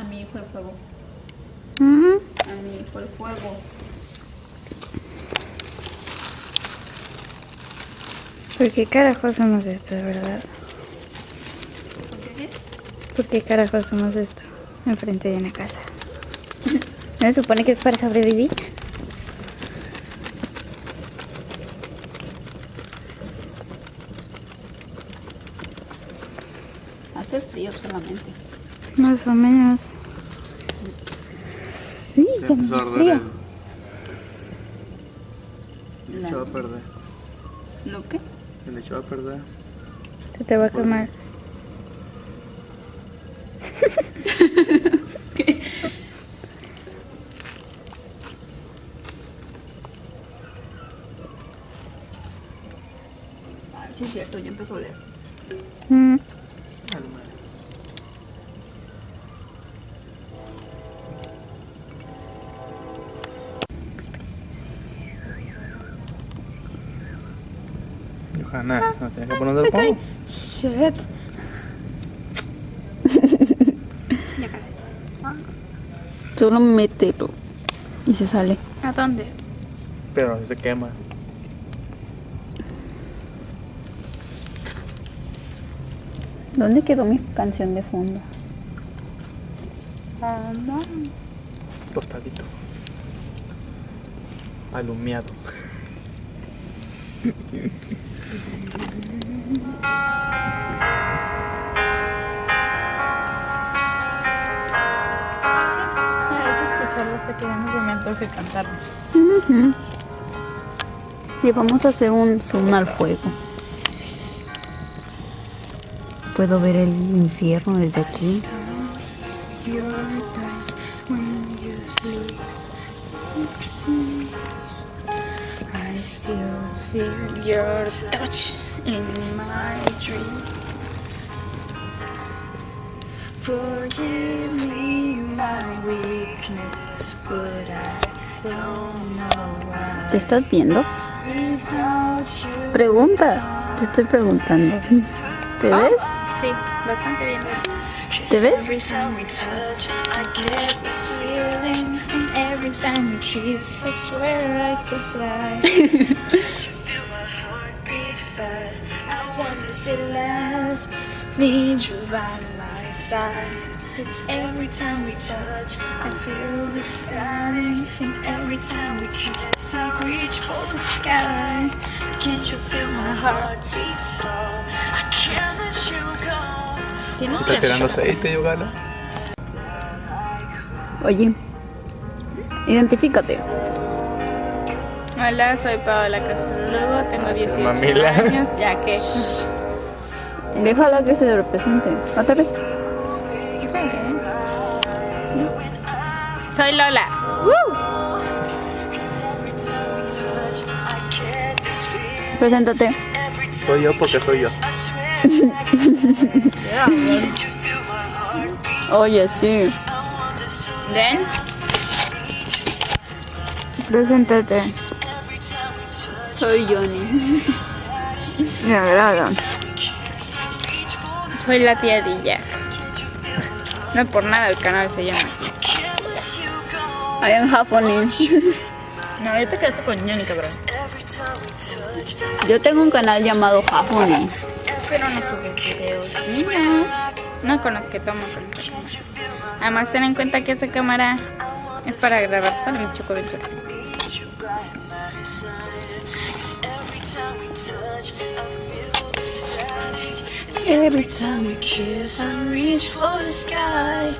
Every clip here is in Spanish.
mi hijo el fuego. Ujú. A mi hijo el fuego. ¿Por qué carajo hacemos esto, de verdad? ¿Por qué? ¿Por qué carajo hacemos esto enfrente de una casa? ¿No se supone que es para sobrevivir? Hace frío solamente. Más o menos. Sí, Se que empezó a me arder frío. Se echó a perder. ¿Lo qué? Se le echó a perder. Se te va a quemar. Ay, sí es cierto, ya empezó a oler. Mm. A la madre. Johanna, no tienes que poner el polvo. Shit. Ya casi. Solo mételo. Y se sale. ¿A dónde? Pero así se quema. ¿Dónde quedó mi canción de fondo? No. Tostadito. Alumiado. Hay que escucharlo hasta que ya no se me antoje cantar. Y vamos a hacer un zoom al fuego. Puedo ver el infierno desde aquí. I still feel your touch in my dream. Forgive me my weakness, but I don't know why. ¿Te estás viendo? Without you, Pregunta. Te estoy preguntando. ¿Te ves? sí, bastante bien. ¿Te ves? Every time we touch, I get this feeling, and every time we kiss, I swear I could fly. Feel my heart beat fast. I want this to last. Need you by my side. 'Cause every time we touch, I feel the static, and every time we kiss, I reach for the sky. Can't you feel my heart beat slow? I can't let you go. ¿Estás tirando aceite, Yogala? Oye. Identifícate. Hola, soy Paola Castro, tengo 18 Mamila. años, ya que... Déjala que se represente. Otra vez. Soy Lola. Preséntate. Soy yo porque soy yo. Oye, sí. Then, Preséntate. soy Johnny. Me agrada. Soy la tía Dilla. No por nada el canal se llama así. I am Japanese. No, yo te quedaste con Johnny, cabrón. Yo tengo un canal llamado Japone. Pero no subes videos niños. No con los que tomo con esta cámara. Además, ten en cuenta que esta cámara es para grabar solo mis chocoventuras. Every time we kiss, I reach for the sky.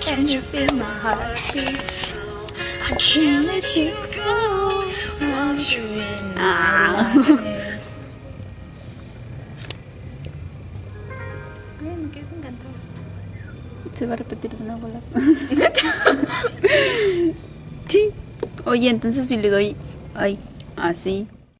Can you feel my heartbeat slow? I can't let you go. Want you in my life. Ay, me quedé encantado. Se va a repetir de nuevo la... Sí. Oye, entonces si le doy... Ay, así.